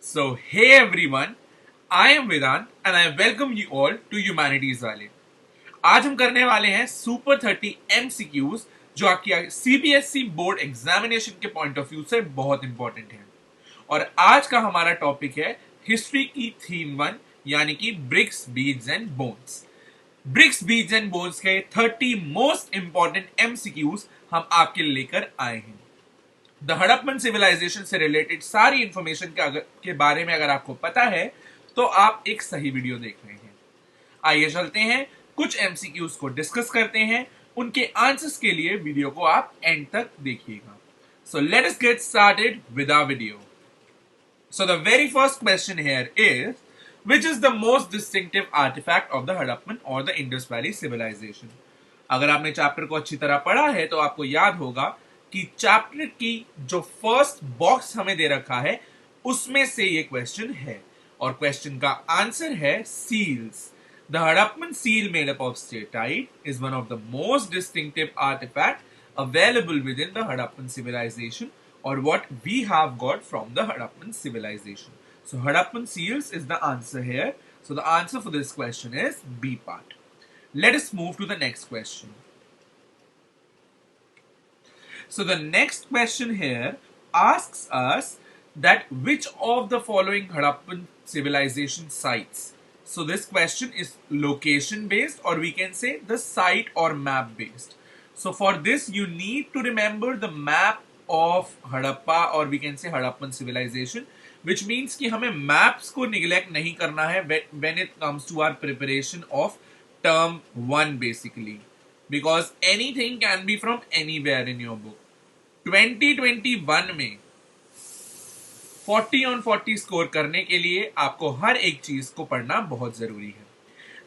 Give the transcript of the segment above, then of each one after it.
So, hey everyone, I am Vedant and I welcome you all to Humanities वाले। आज हम करने वाले हैं सुपर 30 MCQs जो आपकी CBSE बोर्ड एग्जामिनेशन के पॉइंट ऑफ व्यू से बहुत इंपॉर्टेंट है। और आज का हमारा टॉपिक है हिस्ट्री की थीम 1 यानी कि bricks, beads and bones. Bricks, beads and bones के 30 मोस्ट इंपॉर्टेंट MCQs हम आपके लिए लेकर आए हैं। द हड़प्पन सिविलाइजेशन से रिलेटेड सारी इंफॉर्मेशन के बारे में अगर आपको पता है तो आप एक सही वीडियो देख रहे हैं। आइए चलते हैं, कुछ एमसीक्यूज को डिस्कस करते हैं। उनके आंसर्स के लिए वीडियो को आप एंड तक देखिएगा। So let us get started with our video. So the very first question here is which is the most distinctive artifact of the Harappan or the Indus Valley civilization। अगर आपने chapter को अच्छी तरह पढ़ा है तो आपको याद होगा कि चैप्टर की जो फर्स्ट बॉक्स हमें दे रखा है उसमें से ये क्वेश्चन है और क्वेश्चन का आंसर है seals. The Harappan seal made up of steatite is one of the most distinctive artefact available within the Harappan civilisation और what we have got from the Harappan civilisation. So Harappan seals is the answer here. So the answer for this question is B part. Let us move to the next question. So the next question here asks us that which of the following Harappan civilization sites. So this question is location based or we can say the site or map based. So for this you need to remember the map of Harappa or we can say Harappan civilization. Which means कि हमें maps को neglect नहीं करना है when it comes to our preparation of term 1 basically because anything can be from anywhere in your book। 2021 में 40 on 40 score करने के लिए आपको हर एक चीज को पढ़ना बहुत जरूरी है।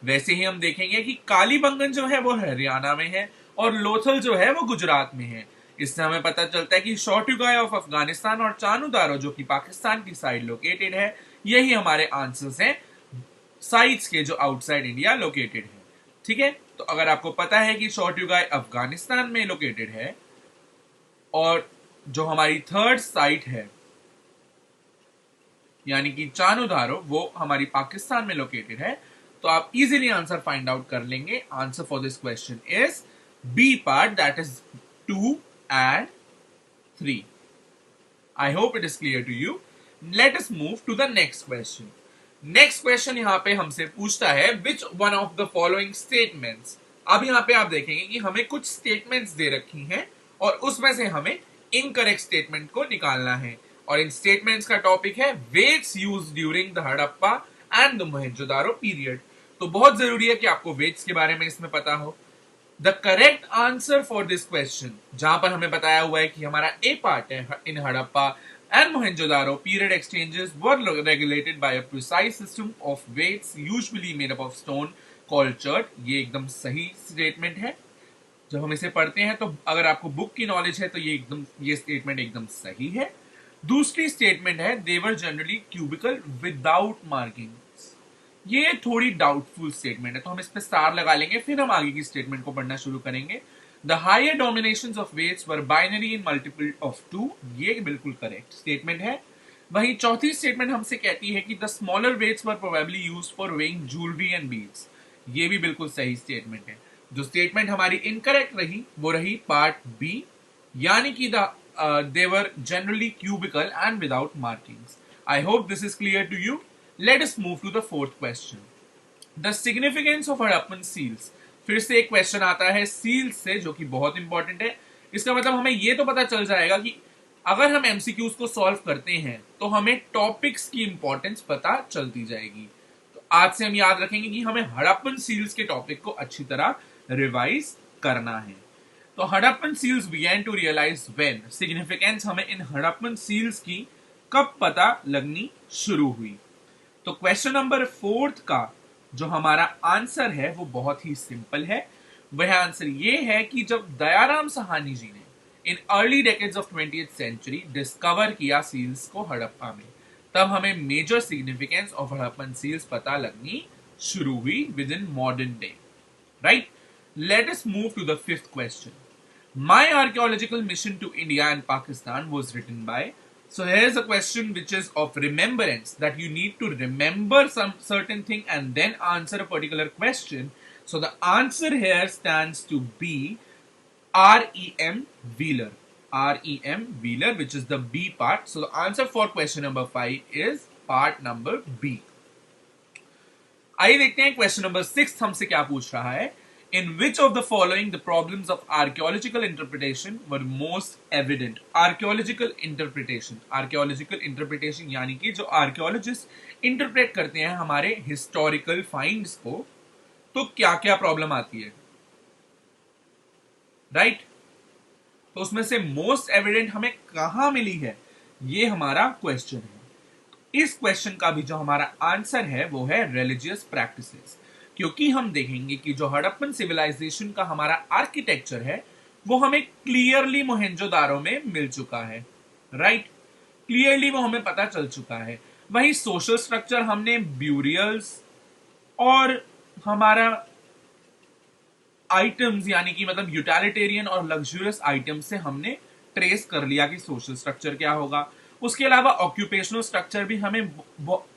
वैसे ही हम देखेंगे कि कालीबंगन जो है वो हरियाणा में है और लोथल जो है वो गुजरात में है। इससे हमें पता चलता है कि शॉर्टुगाई ऑफ अफगानिस्तान और चानुदारो जो कि पाकिस्तान की साइड लोकेटेड है, यही हमारे आंसर्स हैं साइट्स के जो आउटसाइड इंडिया लोकेटेड है। ठीक है, तो अगर आपको पता है कि शॉर्टुगाई अफगानिस्तान में लोकेटेड है और जो हमारी थर्ड साइट है यानी कि चानुदारो वो हमारी पाकिस्तान में लोकेटेड है, तो आप इजीली आंसर फाइंड आउट कर लेंगे। Answer for this question is B part, that is 2 and 3। I hope it is clear to you। Let us move to the next question। Next question यहाँ पे हमसे पूछता है which one of the following statements। अब यहाँ पे आप देखेंगे कि हमें कुछ statements दे रखी हैं और उसमें से हमें incorrect statement को निकालना है और इन statements का टॉपिक है weights used during the Harappa and the Mohenjodaro period। तो बहुत जरूरी है कि आपको weights के बारे में इसमें पता हो। The correct answer for this question, जहां पर हमें बताया हुआ है कि हमारा ए पार्ट है in Harappa and Mohenjodaro period exchanges were regulated by a precise system of weights usually made up of stone called chert. ये एकदम सही स्टेटमेंट है। जब हम इसे पढ़ते हैं तो अगर आपको बुक की नॉलेज है तो ये स्टेटमेंट एकदम सही है। दूसरी स्टेटमेंट है they were generally cubical without marking. ये थोड़ी डाउटफुल स्टेटमेंट है तो हम इस पे स्टार लगा लेंगे, फिर हम आगे की स्टेटमेंट को पढ़ना शुरू करेंगे। The higher denominations of weights were binary in multiple of 2। ये बिल्कुल करेक्ट स्टेटमेंट है। वहीं चौथी स्टेटमेंट हमसे कहती है कि the smaller weights were probably used for weighing jewellery and beads. ये भी बिल्कुल सही स्टेटमेंट है। जो स्टेटमेंट हमारी इनकरेक्ट रही वो रही पार्ट बी, यानी कि they were generally cubical and without markings. I hope this is clear to you. Let us move to the fourth question। The significance of Harappan seals। फिर से एक क्वेश्चन आता है सील्स से जो कि बहुत इंपॉर्टेंट है। इसका मतलब हमें यह तो पता चल जाएगा कि अगर हम एमसीक्यूज को सॉल्व करते हैं तो हमें टॉपिक्स की इंपॉर्टेंस पता चलती जाएगी। तो आज से हम याद रखेंगे कि हमें हड़प्पन सील्स के टॉपिक को अच्छी तरह रिवाइज करना है। तो Harappan seals began to realize when। Significance हमें इन हड़प्पन सील्स की कब पता लगनी शुरू हुई। तो क्वेश्चन नंबर 4 का जो हमारा आंसर है वो बहुत ही सिंपल है। वह आंसर ये है कि जब दयाराम साहनी जी ने in early decades of 20th century discover किया सील्स को हड़प्पा में, तब हमें major significance of Harappan seals पता लगनी शुरू हुई within modern day. Right, let us move to the fifth question. My archaeological mission to India and Pakistan was written by So here's a question which is of remembrance, that you need to remember some certain thing and then answer a particular question. So the answer here stands to be REM Wheeler. REM Wheeler, which is the B part. So the answer for question number 5 is part number B. आइए देखते हैं question number 6 हमसे क्या पूछ रहा है. In which of the following the problems of archaeological interpretation were most evident? Archaeological interpretation यानी कि जो आर्कियोलॉजिस्ट इंटरप्रेट करते हैं हमारे हिस्टोरिकल फाइंड्स को, तो क्या क्या प्रॉब्लम आती है, राइट? तो उसमें से मोस्ट एविडेंट हमें कहां मिली है, ये हमारा क्वेश्चन है. इस क्वेश्चन का भी जो हमारा आंसर है वो है रिलीजियस प्रैक्टिसेस, क्योंकि हम देखेंगे कि जो हड़प्पन सिविलाइजेशन का हमारा आर्किटेक्चर है वो हमें क्लियरली मोहेंजोदारो में मिल चुका है, राइट? क्लियरली वो हमें पता चल चुका है. वही सोशल स्ट्रक्चर हमने ब्यूरियल्स और हमारा आइटम्स यानी कि मतलब यूटिलिटेरियन और लग्जरियस आइटम्स से हमने ट्रेस कर लिया कि सोशल स्ट्रक्चर क्या होगा. उसके अलावा ऑक्यूपेशनल स्ट्रक्चर भी हमें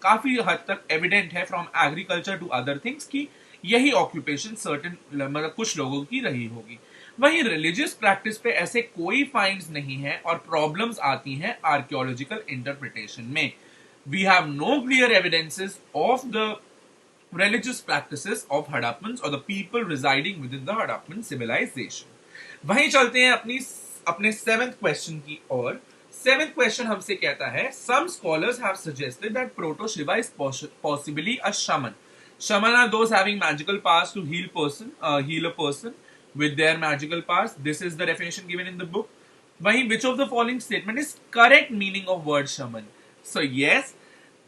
काफी हद तक एविडेंट है from agriculture to other things कि यही ऑक्यूपेशन सर्टेन मतलब कुछ लोगों की रही होगी. वहीं रिलीजियस प्रैक्टिस पे ऐसे कोई फाइंड्स नहीं है और प्रॉब्लम्स आती हैं आर्कियोलॉजिकल इंटरप्रिटेशन में. We have no clear evidences of the religious practices of Hadappans or the people residing within the Hadappan civilization. वहीं चलते हैं अपने 7th क्वेश्चन की ओर. 7th क्वेश्चन हमसे कहता है, some scholars have suggested that Proto-Shiva is possibly a shaman. Shaman are those having magical powers to heal a person with their magical powers. This is the definition given in the book. वहीं which of the following statement is correct meaning of word shaman? So yes,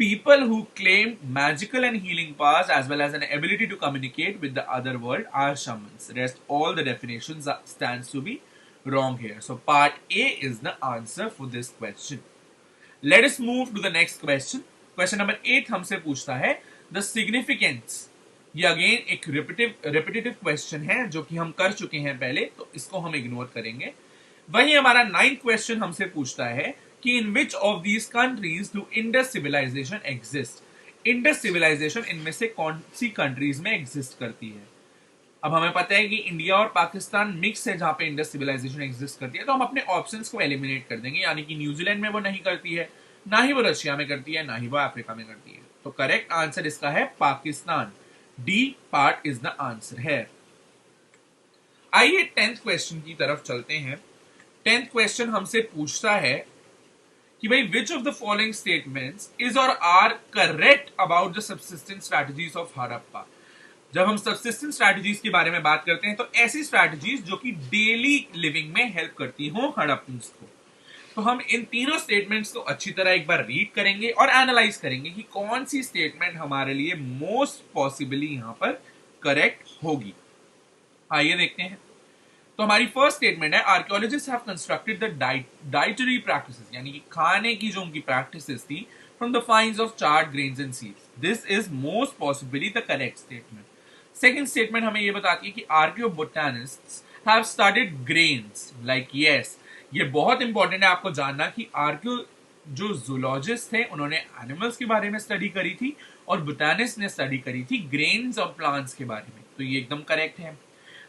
people who claim magical and healing powers as well as an ability to communicate with the other world are shamans. Rest all the definitions stands to be wrong here. So part A is the answer for this question. Let us move to the next question. Question number 8 हमसे पूछता है the significance. ये again एक repetitive question है जो कि हम कर चुके हैं पहले, तो इसको हम इग्नोर करेंगे. वही हमारा 9th क्वेश्चन हमसे पूछता है कि in which of these countries do Indus civilization exist? Indus civilization इनमें से कौन सी कंट्रीज में एग्जिस्ट करती है? अब हमें पता है कि इंडिया और पाकिस्तान मिक्स है जहां पे इंडस सिविलाइजेशन एग्जिस्ट करती है, तो हम अपने ऑप्शंस को एलिमिनेट कर देंगे, यानी कि न्यूजीलैंड में वो नहीं करती है, ना ही वो रशिया में करती है, ना ही वो अफ्रीका में करती है. तो करेक्ट आंसर इसका है Pakistan. D part is the answer है. आइए 10th क्वेश्चन की तरफ चलते हैं. 10th क्वेश्चन हमसे पूछता है कि भाई which of the following statements is or are correct about the subsistence strategies of Harappa? जब हम subsistence strategies के बारे में बात करते हैं तो ऐसी strategies जो कि डेली लिविंग में हेल्प करती हो हड़प्पन्स को. तो हम इन तीनों स्टेटमेंट्स को अच्छी तरह एक बार रीड करेंगे और एनालाइज करेंगे कि कौन सी स्टेटमेंट हमारे लिए मोस्ट पॉसिबली यहां पर करेक्ट होगी. आइए देखते हैं. तो हमारी फर्स्ट स्टेटमेंट है archaeologists have constructed the dietary practices, यानी कि खाने की जो उनकी प्रैक्टिसेस थी from the finds of charred grains and seeds. This is most possibly the correct statement. Second statement हमें ये बताती है कि archaeobotanists have studied grains. Like yes, ये बहुत इंपॉर्टेंट है आपको जानना कि आर्कियो जो जूलॉजिस्ट थे उन्होंने एनिमल्स के बारे में स्टडी करी थी और बोटानिस्ट ने स्टडी करी थी ग्रेन्स और प्लांट्स के बारे में. तो ये एकदम करेक्ट है.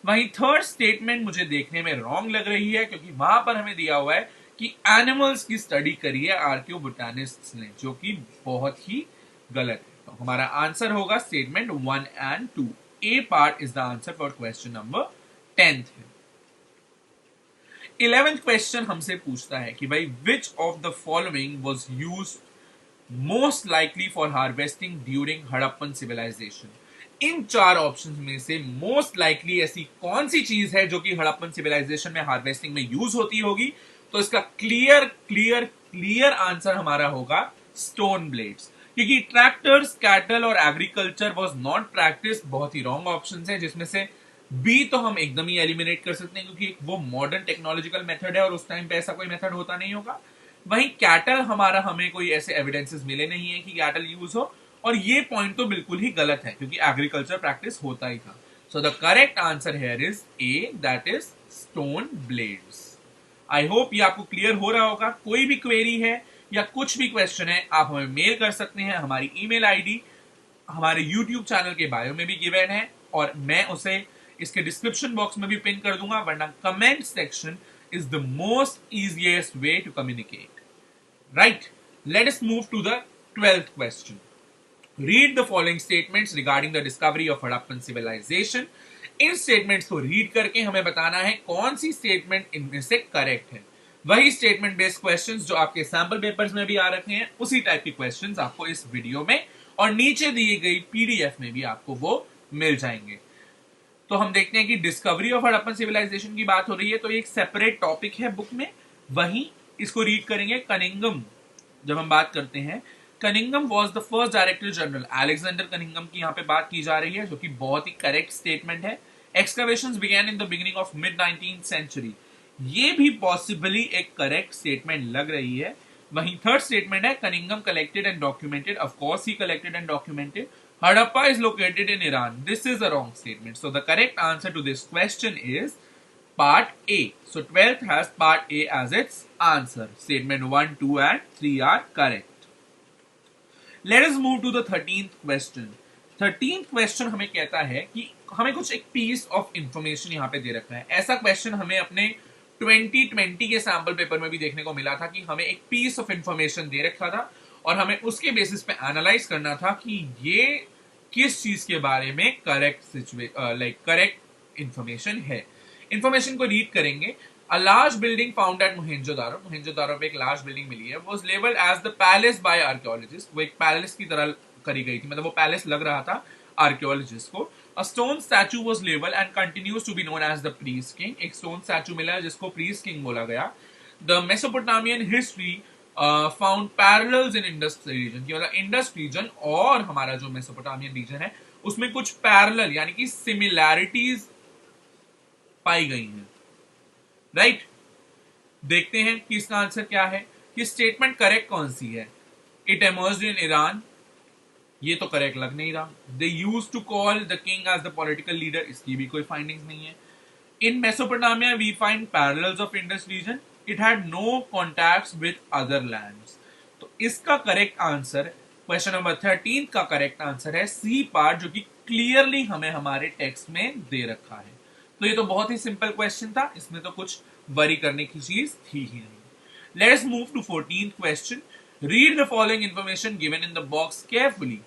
वहीं थर्ड स्टेटमेंट मुझे देखने में रॉन्ग लग रही है, क्योंकि वहां पर हमें दिया हुआ है कि एनिमल्स की स्टडी करी है आर्कियोबोटानिस्ट्स ने, जो कि बहुत ही गलत है. तो हमारा आंसर होगा statement 1 and 2. A part is the answer for question number 10th. 11th question हमसे पूछता है कि भाई which of the following was used most likely for harvesting during Harappan civilisation. इन 4 ऑप्शंस में से मोस्ट लाइकली ऐसी कौन सी चीज है जो कि हड़प्पन सिविलाइजेशन में हार्वेस्टिंग में यूज होती होगी? तो इसका क्लियर आंसर हमारा होगा स्टोन ब्लेड्स, क्योंकि ट्रैक्टर्स, कैटल और एग्रीकल्चर वाज नॉट प्रैक्टिस. बहुत ही रॉन्ग ऑप्शंस है, जिसमें से बी तो हम एकदम ही एलिमिनेट कर सकते हैं क्योंकि वो मॉडर्न टेक्नोलॉजिकल मेथड है और उस टाइम पे ऐसा कोई मेथड होता नहीं होगा. वहीं कैटल हमें कोई ऐसे एविडेंसेस मिले नहीं है कि कैटल यूज हो, और ये पॉइंट तो बिल्कुल ही गलत है क्योंकि एग्रीकल्चर प्रैक्टिस होता ही था. So the correct answer here is a, that is stone blades. I hope ये आपको क्लियर हो रहा होगा. कोई भी क्वेरी है, या कुछ भी क्वेश्चन है आप हमें मेल कर सकते हैं। हमारी ईमेल आईडी हमारे यूट्यूब चैनल के बायो में भी गिवन है और मैं उसे इसके डिस्क्रिप्शन बॉक्स में भी पिन कर दूंगा, वरना comment section is the most easiest way to communicate. Right, let us move to the 12th क्वेश्चन। Read the following statements regarding the discovery of Harappan civilisation. इन स्टेटमेंट्स को रीड करके हमें बताना है कौन सी स्टेटमेंट इनमें से करेक्ट है। वही स्टेटमेंट बेस्ड क्वेश्चंस जो आपके सैंपल पेपर्स में भी आ रखे हैं, उसी टाइप के क्वेश्चंस आपको इस वीडियो में और नीचे दी गई पीडीएफ में भी आपको वो मिल जाएंगे। तो हम देखते हैं कि डिस्कवरी ऑफ हड़प्पन सिविलाइजेशन की बात हो रही है, तो एक सेपरेट टॉपिक है बुक में, वहीं इसको रीड करेंगे। कनिंघम, जब हम बात करते हैं, Cunningham was the first director general. Alexander Cunningham की यहाँ पे बात की जा रही है, जो कि बहुत ही करेक्ट स्टेटमेंट है। Excavations began in the beginning of mid 19th century, ये भी पॉसिबली एक करेक्ट स्टेटमेंट लग रही है। वहीं थर्ड स्टेटमेंट है Cunningham collected and documented. Of course he collected and documented. Harappa is located in Iran. This is a wrong statement. So the correct answer to this question is part A. So 12th has part A as its answer. Statement 1, 2 and 3 are correct. Let us move to the 13th question. 13th question हमें कहता है कि हमें कुछ एक piece of information यहाँ पे दे रखा है। ऐसा क्वेश्चन हमें अपने 2020 के सैंपल पेपर में भी देखने को मिला था कि हमें एक piece of information दे रखा था और हमें उसके बेसिस पे एनालाइज करना था कि ये किस चीज के बारे में करेक्ट इंफॉर्मेशन है। इंफॉर्मेशन को रीड करेंगे। A large building found at Mohenjodaro, Mohenjodaro पे एक लार्ज बिल्डिंग मिली है, was labelled as the palace by archaeologist. वो एक पैलेस की तरह करी गई थी, मतलब वो पैलेस लग रहा था आर्कियोलॉजिस्ट को। A stone statue was labelled and continues to be known as the priest king. एक स्टोन स्टैचू मिला है जिसको प्रीस्ट किंग बोला गया। The Mesopotamian history found parallels in Indus region, की मतलब इंडस रीजन और हमारा जो मेसोपोटामियन रीजन है उसमें कुछ पैरेलल यानी कि सिमिलैरिटीज पाई गई हैं। राइट, देखते हैं कि इसका आंसर क्या है, कि स्टेटमेंट करेक्ट कौन सी है। इट एमर्ज्ड इन ईरान, ये तो करेक्ट लग नहीं रहा। They used to call the king as the political leader, इसकी भी कोई फाइंडिंग्स नहीं है। In Mesopotamia we find parallels of Indus region, it had no contacts with other lands. तो इसका करेक्ट आंसर, क्वेश्चन नंबर 13 का करेक्ट आंसर है C part, जो कि क्लियरली हमें हमारे टेक्स्ट में दे रखा है। तो ये तो बहुत ही सिंपल क्वेश्चन था, इसमें तो कुछ वरी करने की चीज थी ही नहीं। लेट्स मूव टू 14th क्वेश्चन। Read the following information given in the box carefully.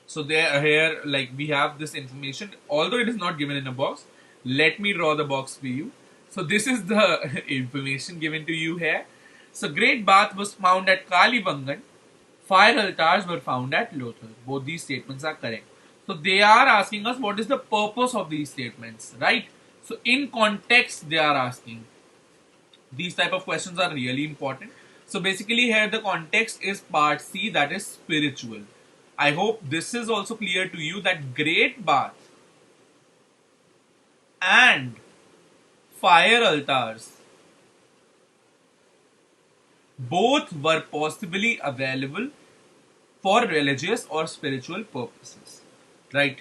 So there here like we have this information, although it is not given in a box. Let me draw the box for you. So this is the information given to you here. So Great Bath was found at Kalibangan. Fire altars were found at Lothal. Both these statements are correct. So they are asking us what is the purpose of these statements, right? So in context they are asking. These type of questions are really important. So basically here the context is part C, that is spiritual. I hope this is also clear to you that Great Bath and fire altars both were possibly available for religious or spiritual purposes. Right?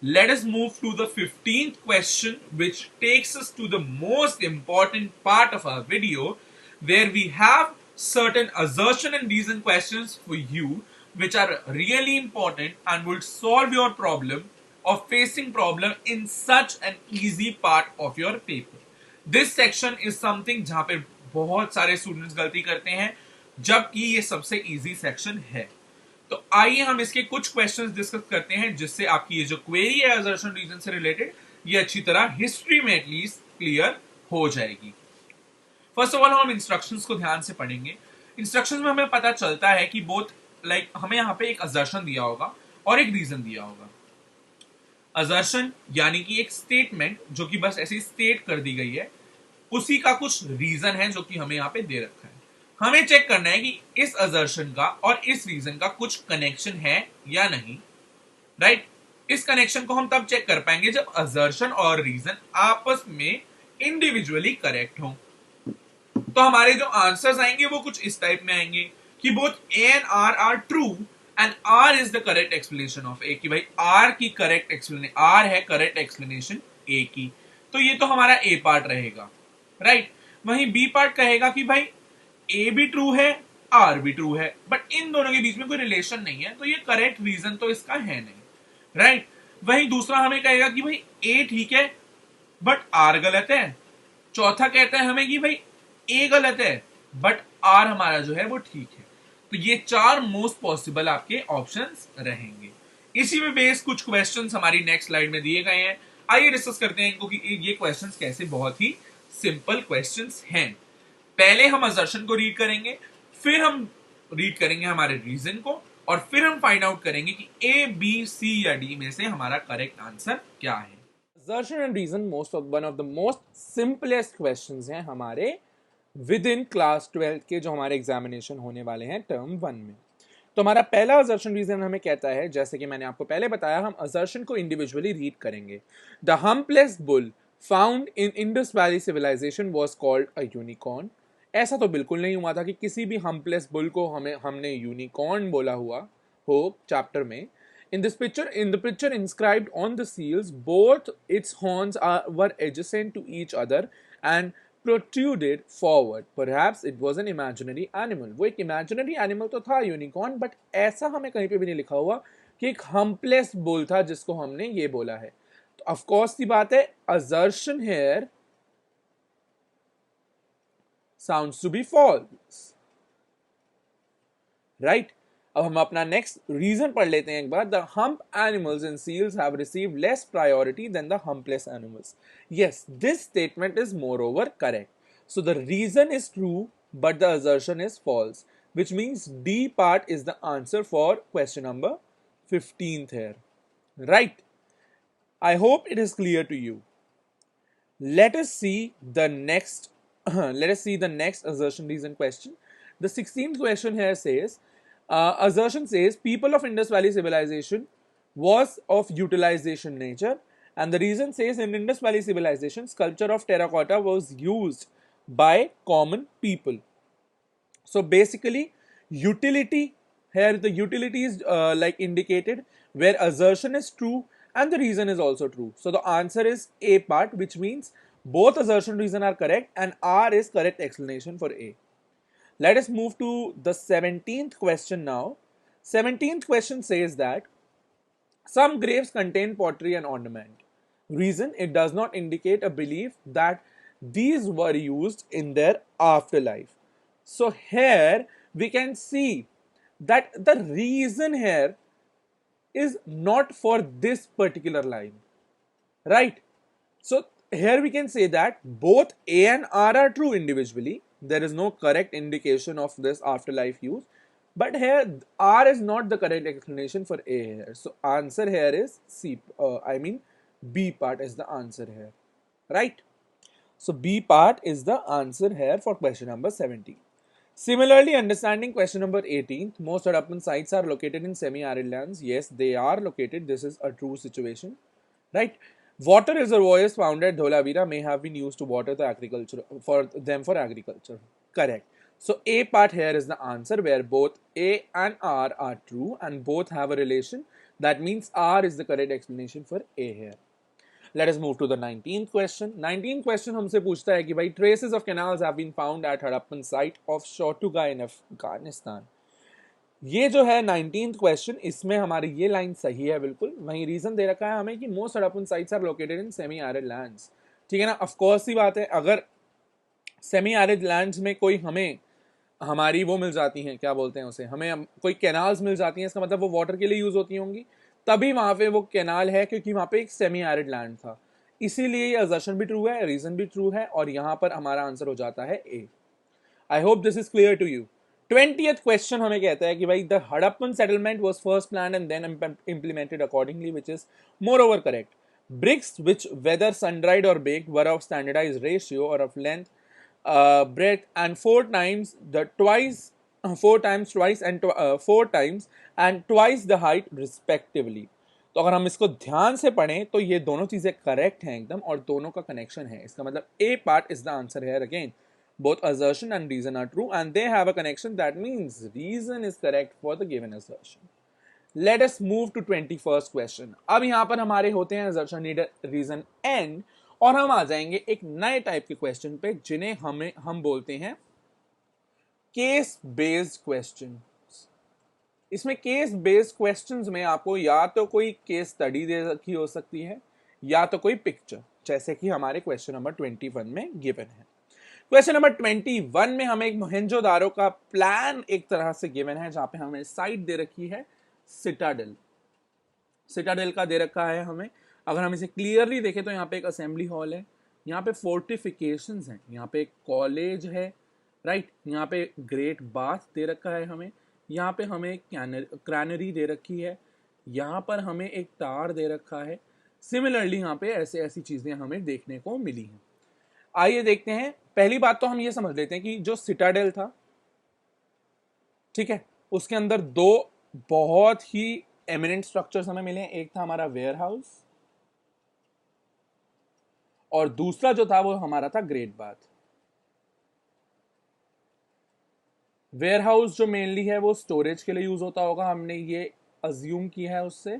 Let us move to the 15th question, which takes us to the most important part of our video, where we have certain assertion and reason questions for you, which are really important and will solve your problem of facing problem in such an easy part of your paper. This section is something जहां पे बहुत सारे students गलती करते हैं, जबकि ये सबसे इजी सेक्शन है। तो आइए हम इसके कुछ क्वेश्चंस डिस्कस करते हैं, जिससे आपकी ये जो क्वेरी है असर्शन रीजन से रिलेटेड, ये अच्छी तरह हिस्ट्री में एटलीस्ट क्लियर हो जाएगी। फर्स्ट ऑफ ऑल हम इंस्ट्रक्शंस को ध्यान से पढ़ेंगे। इंस्ट्रक्शंस में हमें पता चलता है कि बोथ हमें यहाँ पे एक असर्शन दिया होगा और एक रीजन दिया होगा। असर्शन यानी कि एक स्टेटमेंट जो कि बस ऐसी स्टेट कर दी गई है, उसी का कुछ रीजन है जो कि हमें यहाँ पे दे रखा है। हमें चेक करना है कि इस असर्शन का और इस रीजन का कुछ कनेक्शन है या नहीं। राइट, इस कनेक्शन को हम तब चेक कर पाएंगे जब असर्शन और रीजन आपस में इंडिविजुअली करेक्ट हो। तो हमारे जो आंसर्स आएंगे वो कुछ इस टाइप में आएंगे कि both A and R are true and R is the correct explanation of A, कि भाई R की करेक्ट एक्सप्लेनेशन, R है करेक्ट एक्सप्लेनेशन A की। तो ये तो हमारा A पार्ट रहेगा। राइट, वहीं B पार्ट कहेगा कि भाई A भी ट्रू है आर भी ट्रू है, बट इन दोनों के बीच में कोई रिलेशन नहीं है, तो ये करेक्ट रीजन तो इसका है नहीं, राइट। वहीं दूसरा हमें कहेगा कि भाई ए ठीक है बट आर गलत है। चौथा कहता है हमें कि भाई ए गलत है बट आर हमारा जो है वो ठीक है। तो ये चार मोस्ट पॉसिबल आपके ऑप्शंस रहेंगे। इसी में बेस कुछ क्वेश्चंस हमारी नेक्स्ट स्लाइड में दिए गए हैं, आइए डिस्कस करते हैं इनको कि ये क्वेश्चंस कैसे बहुत ही सिंपल क्वेश्चंस हैं। पहले हम असर्शन को रीड करेंगे, फिर हम रीड करेंगे हमारे रीजन को, और फिर हम फाइंड आउट करेंगे कि ए बी सी या डी में से हमारा करेक्ट आंसर क्या है। Assertion and reason one of the most simplest questions हैं हमारे विद इन क्लास 12 के जो हमारे एग्जामिनेशन होने वाले हैं टर्म 1 में। तो हमारा पहला असर्शन रीजन हमें कहता है, जैसे कि मैंने आपको पहले बताया, हम असर्शन को इंडिविजुअली रीड करेंगे। The humpless bull found in Indus Valley civilization was called a unicorn. ऐसा तो बिल्कुल नहीं हुआ था कि किसी भी हम्पलेस बुल को हमने यूनिकॉर्न बोला हुआ हो चैप्टर में। In the picture inscribed on the seals, both its horns were adjacent to each other and protruded forward. Perhaps it was an imaginary animal. वो एक imaginary animal तो था यूनिकॉर्न, बट ऐसा हमें कहीं पे भी नहीं लिखा हुआ कि एक हम्पलेस बुल था जिसको हमने ये बोला है। तो ऑफ कोर्स की बात है, assertion here sounds to be false, right? अब हम अपना नेक्स्ट रीजन पढ़ लेते हैं एक बार। The hump animals in seals have received less priority than the humpless animals. Yes, this statement is more over correct. So the reason is true but the assertion is false, which means D part is the answer for question number 15th here. Right? I hope it is clear to you. Let us see the next assertion reason question. The 16th question here says, assertion says people of Indus Valley civilization was of utilization nature, and the reason says in Indus Valley civilization sculpture of terracotta was used by common people. So basically utility, here the utility is like indicated, where assertion is true and the reason is also true. So the answer is A part, which means both assertion reason are correct and R is correct explanation for A. Let us move to the 17th question now. 17th question says that some graves contain pottery and ornament. Reason, it does not indicate a belief that these were used in their afterlife. So here we can see that the reason here is not for this particular line, right? So here we can say that both A and R are true individually. There is no correct indication of this afterlife use, but here R is not the correct explanation for A here. So answer here is B part is the answer here, right? So B part is the answer here for question number 17. Similarly, understanding question number 18, most Harappan sites are located in semi-arid lands. Yes, they are located. This is a true situation, right? Water reservoirs found at Dholavira may have been used to water the agriculture for agriculture. Correct. So A part here is the answer, where both A and R are true and both have a relation. That means R is the correct explanation for A here. Let us move to the 19th question. 19th question हमसे पूछता है कि भाई traces of canals have been found at Harappan site of Shotuga in Afghanistan. ये जो है 19th question, इसमें हमारी ये लाइन सही है बिल्कुल। वहीं रीजन दे रखा है हमें कि most Harappan sites are located in semi arid lands. ठीक है ना, ऑफ कोर्स सी बात है, अगर सेमी एरिड लैंड्स में कोई हमें हमारी वो मिल जाती हैं, क्या बोलते हैं उसे, हमें कोई कैनाल्स मिल जाती हैं, इसका मतलब वो वाटर के लिए यूज होती होंगी, तभी वहां पे वो कैनाल है, क्योंकि वहां पे एक सेमी एरिड लैंड था। इसीलिए ये असर्शन भी ट्रू है, रीजन भी ट्रू है, और यहां पर हमारा आंसर हो जाता है A. I hope this is clear to you. 20th question हमें कहता है कि भाई the Harappan settlement was first planned and then implemented accordingly, which is moreover correct. Bricks which whether sun-dried or baked were of standardized ratio or of length, breadth and four times and twice the height respectively. तो अगर हम इसको ध्यान से पढ़ें तो ये दोनों चीजें करेक्ट हैं एकदम, और दोनों का कनेक्शन है। इसका मतलब ए पार्ट इज द आंसर है। Again both assertion and reason are true and they have a connection. That means reason is correct for the given assertion. Let us move to 21st question. अब यहां पर हमारे होते हैं assertion, reason and, और हम आ जाएंगे एक नए टाइप के क्वेश्चन पे जिन्हें हम बोलते हैं केस बेस्ड क्वेश्चन। इसमें केस बेस्ड क्वेश्चंस में आपको या तो कोई केस स्टडी दे रखी हो सकती है या तो कोई पिक्चर, जैसे कि हमारे क्वेश्चन नंबर 21 में गिवन है। क्वेश्चन नंबर 21 में हमें एक मोहेंजोदारो का प्लान एक तरह से गिवन है, जहां पे हमें साइट दे रखी है सिटाडेल। सिटाडेल का दे रखा है हमें। अगर हम इसे क्लियरली देखें तो यहाँ पे एक असेंबली हॉल है, यहाँ पे फोर्टिफिकेशंस हैं, यहाँ पे एक कॉलेज है, राइट। यहाँ पे ग्रेट बाथ दे रखा है हमें, यहाँ पे हमें क्रैनरी दे रखी है, यहाँ पर हमें एक टावर दे रखा है। सिमिलरली यहाँ पे ऐसे ऐसी चीजें हमें देखने को मिली हैं। आइए देखते हैं। पहली बात तो हम ये समझ लेते हैं कि जो सिटाडेल था, ठीक है, उसके अंदर दो बहुत ही एमिनेंट स्ट्रक्चर्स हमें मिले हैं। एक था हमारा वेयर हाउस और दूसरा जो था वो हमारा था ग्रेट बाथ। वेयर हाउस जो मेनली है वो स्टोरेज के लिए यूज होता होगा, हमने ये अज्यूम किया है उससे।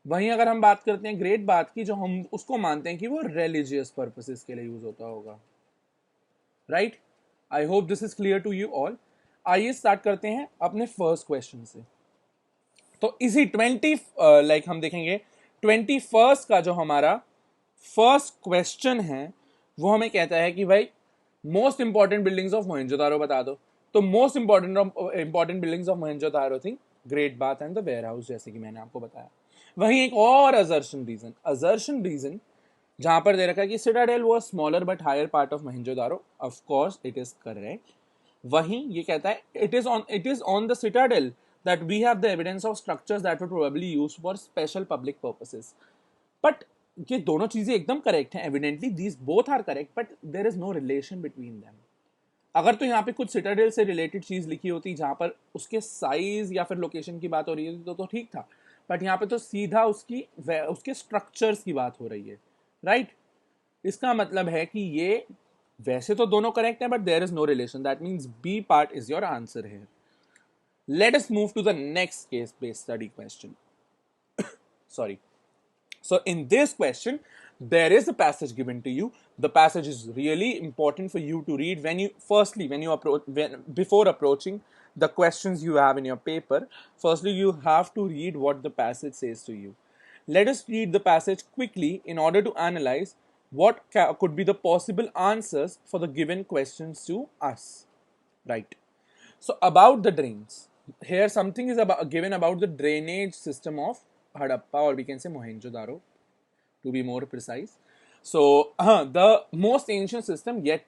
वहीं अगर हम बात करते हैं ग्रेट बाथ की, जो हम उसको मानते हैं कि वो रिलीजियस पर्पसेस के लिए यूज होता होगा, right. I hope this is clear to you all. आइए स्टार्ट करते हैं अपने फर्स्ट क्वेश्चन से। तो इसी 20 लाइक हम देखेंगे 21 का जो हमारा फर्स्ट क्वेश्चन है वो हमें कहता है कि भाई most important buildings of Mohenjodaro बता दो। तो most important buildings of Mohenjodaro थी great bath and the warehouse, जैसे कि मैंने आपको बताया। वहीं एक और अजर्शन रीजन जहां पर दे रखा है कि citadel was smaller but higher part of Mohenjodaro. Of course it is correct. वहीं ये कहता है it is on the citadel that we have the evidence of structures that were probably used for special public purposes. But ये दोनों चीजें एकदम correct हैं, evidently these both are correct, but there is no relation between them. अगर तो यहाँ पे कुछ सिटाडेल से रिलेटेड चीज लिखी होती जहां पर उसके साइज या फिर लोकेशन की बात हो रही है तो ठीक था, बट यहाँ पे तो सीधा उसके स्ट्रक्चर्स की बात हो रही है, राइट। इसका मतलब है कि ये वैसे तो दोनों करेक्ट है but there is no relation. That means B part is your answer here. Let us move to the next case-based study question. Sorry. So in this question, there is a passage given to you. The passage is really important for you to read before approaching the questions you have in your paper. Firstly, you have to read what the passage says to you. Let us read the passage quickly in order to analyze what could be the possible answers for the given questions to us. Right. So about the drains. Here something is given about the drainage system of Harappa, or we can say Mohenjo-daro to be more precise. So the most ancient system yet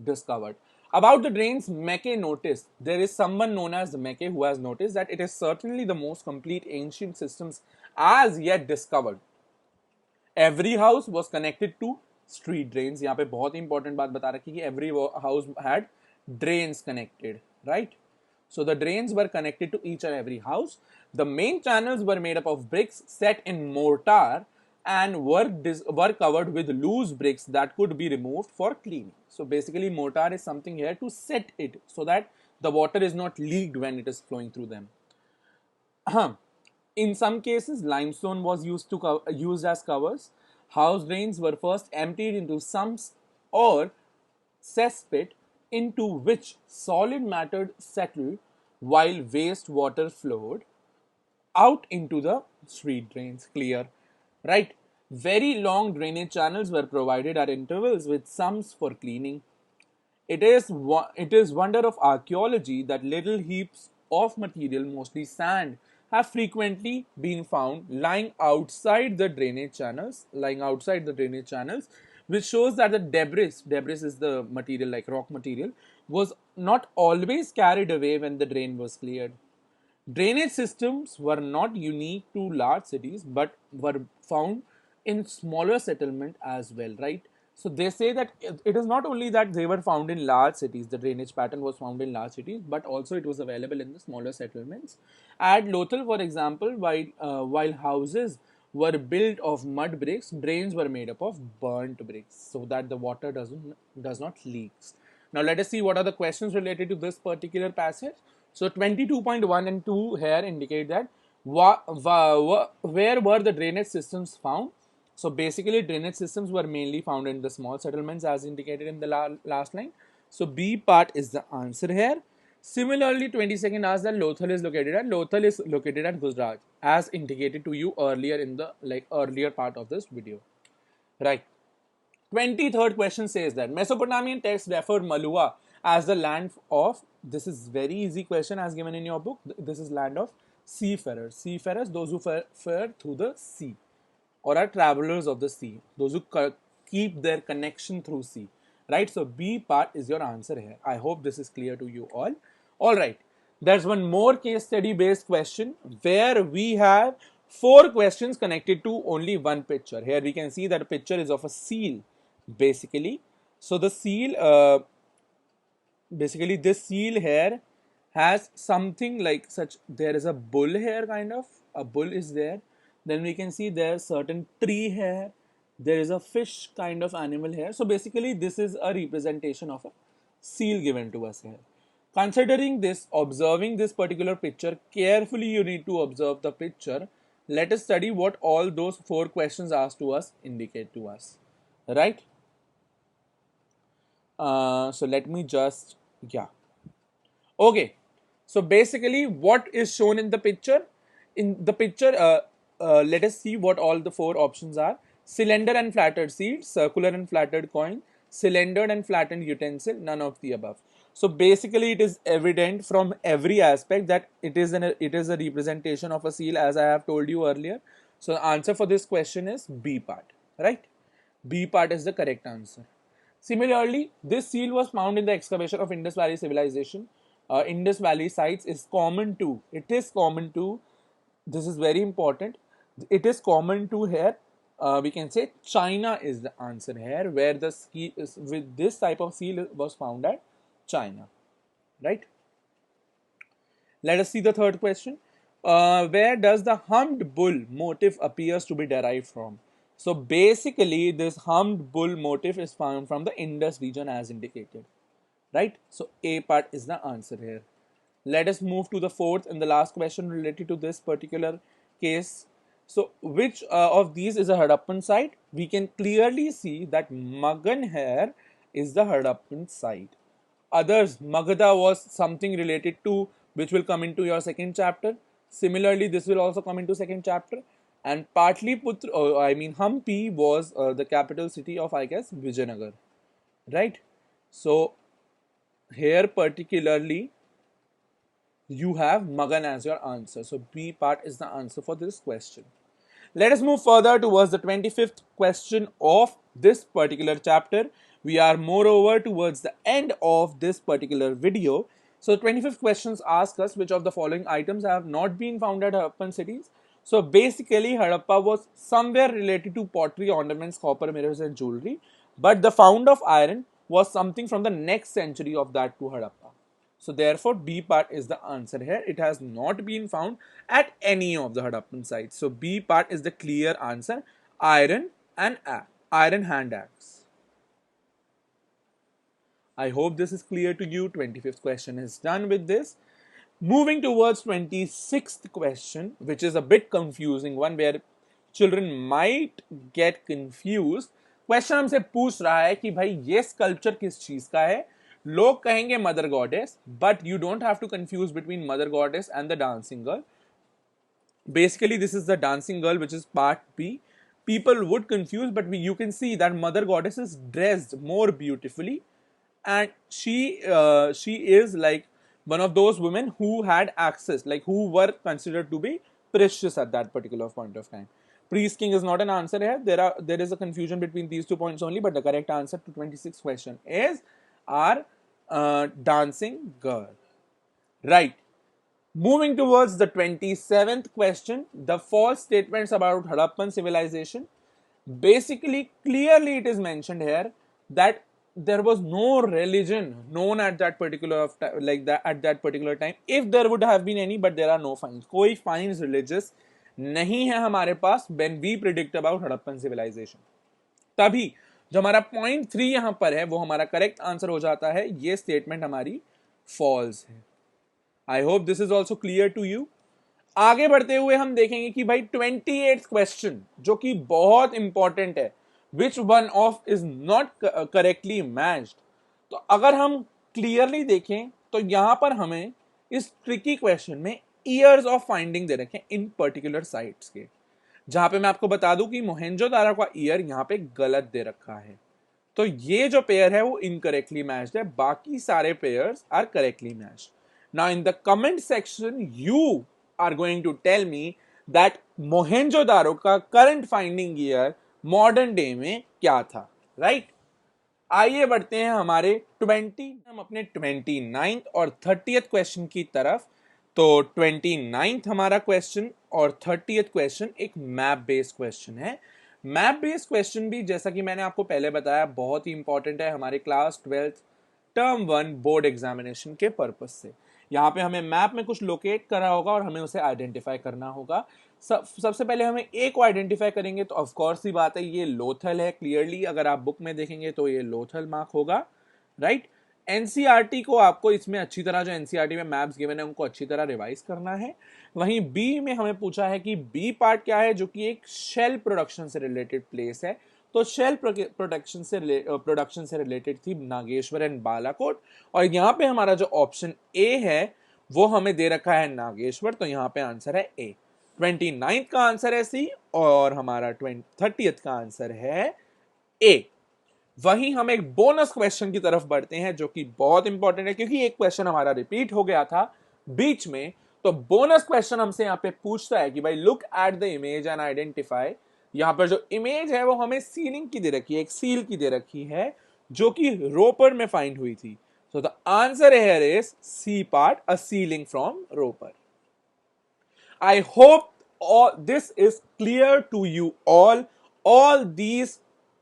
discovered. About the drains, Mackay noticed, there is someone known as Mackay who has noticed that it is certainly the most complete ancient systems as yet discovered. Every house was connected to street drains. यहाँ पे बहुत ही important बात बता रखी कि every house had drains connected, right? So the drains were connected to each and every house. The main channels were made up of bricks set in mortar and were covered with loose bricks that could be removed for cleaning. So basically mortar is something here to set it so that the water is not leaked when it is flowing through them. In some cases, limestone was used as covers. House drains were first emptied into sumps or cesspit into which solid matter settled while waste water flowed out into the street drains. Clear, right? Very long drainage channels were provided at intervals with sumps for cleaning. It is wonder of archaeology that little heaps of material, mostly sand, have frequently been found lying outside the drainage channels, which shows that the debris is the material like rock material, was not always carried away when the drain was cleared. Drainage systems were not unique to large cities but were found in smaller settlement as well, right? So they say that it is not only that they were found in large cities, the drainage pattern was found in large cities, but also it was available in the smaller settlements. At Lothal, for example, while houses were built of mud bricks, drains were made up of burnt bricks so that the water does not leak. Now let us see what are the questions related to this particular passage. So 22.1 and 2 here indicate that where were the drainage systems found? So basically drainage systems were mainly found in the small settlements as indicated in the last line. So B part is the answer here. Similarly, 22nd asks that Lothal is located at. Lothal is located at Gujarat, as indicated to you earlier in the earlier part of this video. Right. 23rd question says that Mesopotamian texts refer Malwa as the land of. This is very easy question as given in your book. This is land of seafarers. Seafarers, those who fare through the sea, or are travelers of the sea, those who keep their connection through sea. Right. So B part is your answer here. I hope this is clear to you all. All right. There's one more case study based question where we have 4 questions connected to only one picture. Here we can see that a picture is of a seal, basically. So the seal, basically this seal here has something like such. There is a bull here, kind of. A bull is there. Then we can see there's certain tree here. There is a fish kind of animal here. So basically this is a representation of a seal given to us here. Considering this, observing this particular picture, carefully you need to observe the picture. Let us study what all those 4 questions asked to us indicate to us. Right? So let me just, yeah. Okay. So basically what is shown in the picture? In the picture, let us see what all the 4 options are. Cylinder and flattered seed, circular and flattered coin, cylindered and flattened utensil, none of the above. So basically it is evident from every aspect that it is a representation of a seal, as I have told you earlier. So the answer for this question is B part, right? B part is the correct answer. Similarly, this seal was found in the excavation of Indus Valley civilization. Indus Valley sites is common to, this is very important, it is common to here, we can say China is the answer here, where the seal is, with this type of seal was found at China, right? Let us see the third question. Where does the humped bull motif appears to be derived from? So basically this humped bull motif is found from the Indus region as indicated, right? So A part is the answer here. Let us move to the fourth and the last question related to this particular case. So which of these is a Harappan site? We can clearly see that Magan here is the Harappan site. Others, Magadha was something related to which will come into your second chapter. Similarly, this will also come into second chapter. And Patliputra, Hampi was the capital city of, I guess, Vijayanagar, right? So here particularly you have Magan as your answer. So B part is the answer for this question. Let us move further towards the 25th question of this particular chapter. We are moreover towards the end of this particular video. So 25th questions ask us which of the following items have not been found at Harappan cities. So basically Harappa was somewhere related to pottery, ornaments, copper, mirrors and jewelry. But the found of iron was something from the next century of that to Harappa. So therefore B part is the answer here. It has not been found at any of the Harappan sites. So B part is the clear answer. Iron and iron hand axe. I hope this is clear to you. 25th question is done with this. Moving towards 26th question, which is a bit confusing one where children might get confused. Question हमसे पूछ रहा है कि भाई ये sculpture किस चीज का है. लोग कहेंगे mother goddess, but you don't have to confuse between mother goddess and the dancing girl. Basically this is the dancing girl, which is part B. People would confuse, but you can see that mother goddess is dressed more beautifully, and she is like one of those women who had access, like who were considered to be precious at that particular point of time. Priest king is not an answer here. There is a confusion between these 2 points only, but the correct answer to 26th question is our dancing girl. Right. Moving towards the 27th question, the false statements about Harappan civilization. Basically, clearly it is mentioned here that there was no religion known at that particular at that particular time. If there would have been any, but there are no finds. कोई finds religious नहीं है हमारे पास when we predict about Harappan civilization. तभी जो हमारा point 3 यहाँ पर है वो हमारा correct answer हो जाता है. ये statement हमारी false है. I hope this is also clear to you. आगे बढ़ते हुए हम देखेंगे कि भाई 28th क्वेश्चन जो कि बहुत इंपॉर्टेंट है, which one of is not correctly matched. तो अगर हम क्लियरली देखें तो यहां पर हमें इस ट्रिकी क्वेश्चन में ईयर्स ऑफ फाइंडिंग दे रखे इन पर्टिकुलर साइट्स के, जहां पे मैं आपको बता दूं कि मोहेंजोदारो का ईयर यहां पे गलत दे रखा है। तो ये जो पेयर है वो इनकरेक्टली मैच्ड है, बाकी सारे pairs are correctly matched. Now in the comment section you are going to tell me that Mohenjodaro का current finding year modern day में क्या था, राइट? आइए बढ़ते हैं हमारे हम अपने 29th और 30th क्वेश्चन की तरफ। तो 29th हमारा क्वेश्चन और 30th क्वेश्चन एक मैप बेस्ड क्वेश्चन है। मैप बेस्ड क्वेश्चन भी, जैसा कि मैंने आपको पहले बताया, बहुत ही इंपॉर्टेंट है हमारे class 12th term 1 board examination के पर्पस से। यहाँ पे हमें मैप में कुछ लोकेट करा होगा और हमें उसे आइडेंटिफाई करना होगा। सबसे पहले हमें ए को आइडेंटिफाई करेंगे, तो ऑफ कोर्स ही बात है ये लोथल है। क्लियरली अगर आप बुक में देखेंगे तो ये लोथल मार्क होगा, राइट? एनसीईआरटी को आपको इसमें अच्छी तरह, जो एनसीईआरटी में मैप्स गिवन है उनको अच्छी तरह रिवाइज करना है। वहीं बी में हमें पूछा है कि बी पार्ट क्या है, जो कि एक शेल प्रोडक्शन से रिलेटेड प्लेस है। तो शेल प्रोडक्शन से रिलेटेड थी नागेश्वर एंड बालाकोट, और यहाँ पे हमारा जो ऑप्शन ए है वो हमें दे रखा है नागेश्वर, तो यहाँ पे आंसर है ए। 29th का आंसर है सी और हमारा 30th का आंसर है ए। वहीं हम एक बोनस क्वेश्चन की तरफ बढ़ते हैं जो कि बहुत इंपॉर्टेंट है, क्योंकि एक क्वेश्चन हमारा रिपीट हो गया था बीच में। तो बोनस क्वेश्चन हमसे यहाँ पे पूछता है कि भाई look at the image and identify. यहाँ पर जो इमेज है वो हमें सीलिंग की दे रखी है, एक सील की दे रखी है जो कि रोपर में फाइंड हुई थी। So the answer here is C part, a sealing from Ropar. I hope this is clear to you all. All these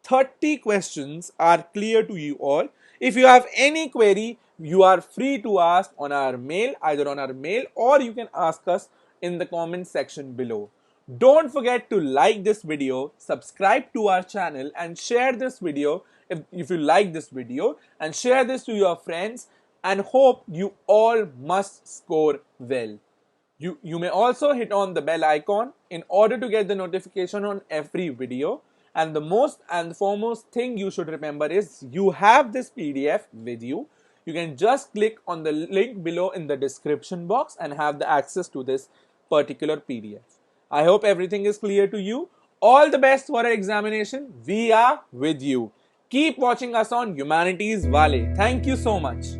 30 questions are clear to you all. If you have any query, you are free to ask on our mail, either on our mail or you can ask us in the comment section below. Don't forget to like this video, subscribe to our channel and share this video if you like this video, and share this to your friends, and hope you all must score well. You may also hit on the bell icon in order to get the notification on every video. And the most and foremost thing you should remember is you have this PDF with you. You can just click on the link below in the description box and have the access to this particular PDF. I hope everything is clear to you. All the best for our examination. We are with you. Keep watching us on Humanities Wale. Thank you so much.